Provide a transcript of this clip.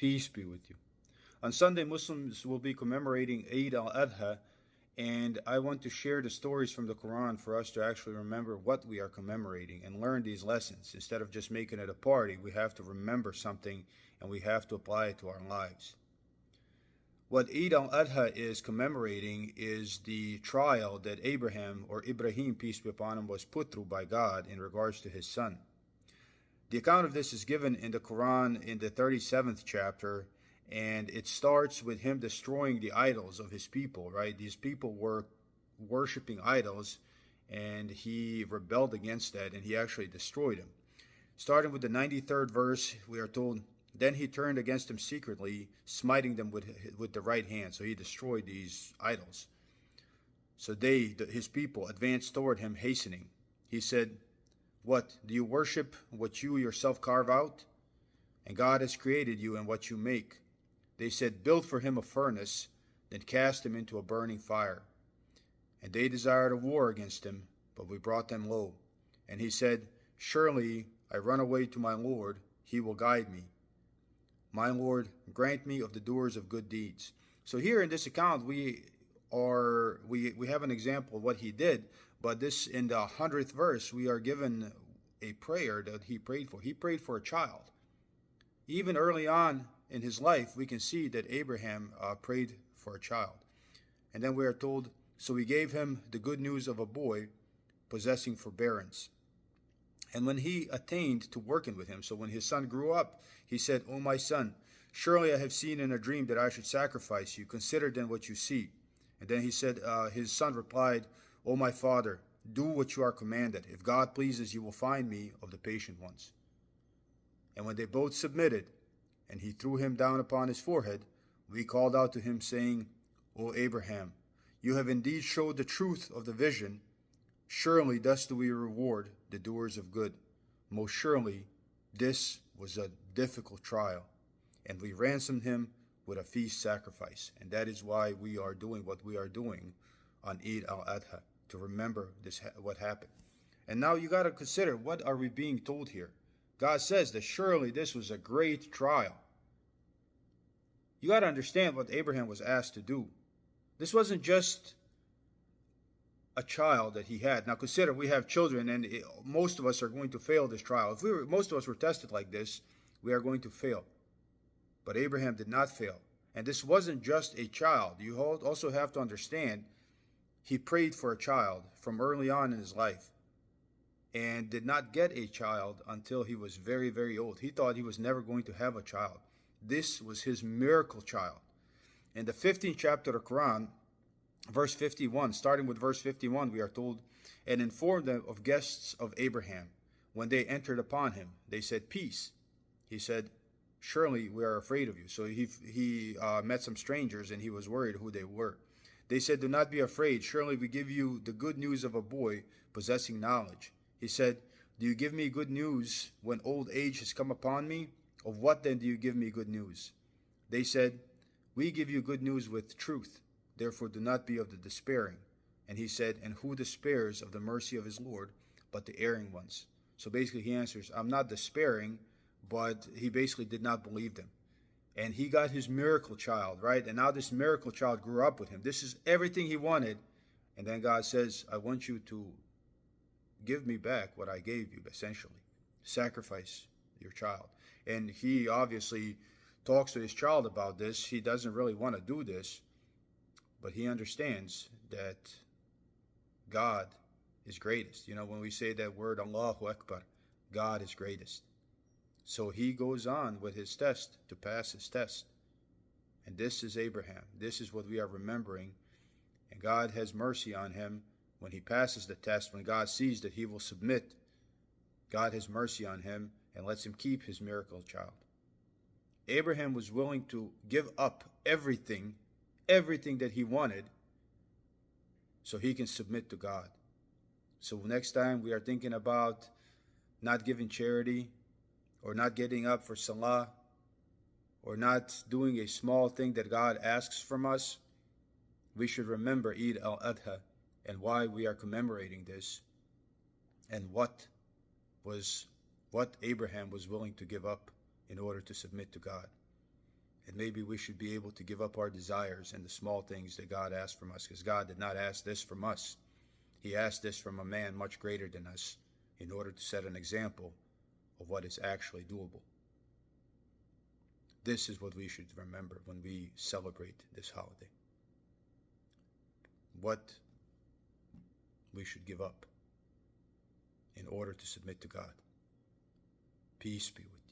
Peace be with you. On Sunday, Muslims will be commemorating Eid Al-Adha, and I want to share the stories from the Quran for us to actually remember what we are commemorating and learn these lessons. Instead of just making it a party, we have to remember something and we have to apply it to our lives. What Eid al-Adha is commemorating is the trial that Abraham, or Ibrahim, peace be upon him, was put through by God in regards to his son. The account of this is given in the Quran in the 37th chapter, and it starts with him destroying the idols of his people, right? These people were worshiping idols, and he rebelled against that, and he actually destroyed them. Starting with the 93rd verse, we are told, then he turned against them secretly, smiting them with the right hand. So he destroyed these idols. So his people, advanced toward him, hastening. He said, what, do you worship what you yourself carve out? And God has created you and what you make. They said, build for him a furnace, then cast him into a burning fire. And they desired a war against him, but we brought them low. And he said, surely I run away to my Lord, he will guide me. My Lord, grant me of the doers of good deeds. So here in this account, we have an example of what he did, but this in the 100th verse, we are given a prayer that he prayed for. He prayed for a child. Even early on in his life, we can see that Abraham prayed for a child. And then we are told, so he gave him the good news of a boy possessing forbearance. And when he attained to working with him, so when his son grew up, he said, O my son, surely I have seen in a dream that I should sacrifice you. Consider then what you see. And then he said, his son replied, O my father, do what you are commanded. If God pleases, you will find me of the patient ones. And when they both submitted, and he threw him down upon his forehead, we called out to him, saying, O Abraham, you have indeed showed the truth of the vision. Surely thus do we reward the doers of good. Most surely this was a difficult trial, and we ransomed him with a feast sacrifice. And that is why we are doing what we are doing on Eid al-Adha, to remember this what happened. And now you got to consider, what are we being told here? God says that surely this was a great trial. You got to understand what Abraham was asked to do. This wasn't just a child that he had. Now consider, we have children, and most of us are going to fail this trial. If most of us were tested like this, we are going to fail. But Abraham did not fail. And this wasn't just a child. You also have to understand, he prayed for a child from early on in his life and did not get a child until he was very, very old. He thought he was never going to have a child. This was his miracle child. In the 15th chapter of the Quran, verse 51, starting with verse 51, we are told, and informed them of guests of Abraham. When they entered upon him, they said, peace. He said, surely we are afraid of you. So he met some strangers, and he was worried who they were. They said, do not be afraid. Surely we give you the good news of a boy possessing knowledge. He said, do you give me good news when old age has come upon me? Of what then do you give me good news? They said, we give you good news with truth. Therefore do not be of the despairing. And he said, and who despairs of the mercy of his Lord, but the erring ones? So basically he answers, I'm not despairing, but he basically did not believe them. And he got his miracle child, right? And now this miracle child grew up with him. This is everything he wanted. And then God says, I want you to give me back what I gave you, essentially. Sacrifice your child. And he obviously talks to his child about this. He doesn't really want to do this, but he understands that God is greatest. You know, when we say that word, Allahu Akbar, God is greatest. So he goes on with his test to pass his test. And this is Abraham. This is what we are remembering. And God has mercy on him when he passes the test, when God sees that he will submit. God has mercy on him and lets him keep his miracle child. Abraham was willing to give up everything that he wanted, so he can submit to God. So next time we are thinking about not giving charity, or not getting up for salah, or not doing a small thing that God asks from us, we should remember Eid al-Adha and why we are commemorating this, and what Abraham was willing to give up in order to submit to God. And maybe we should be able to give up our desires and the small things that God asked from us, because God did not ask this from us. He asked this from a man much greater than us in order to set an example of what is actually doable. This is what we should remember when we celebrate this holiday. What we should give up in order to submit to God. Peace be with you.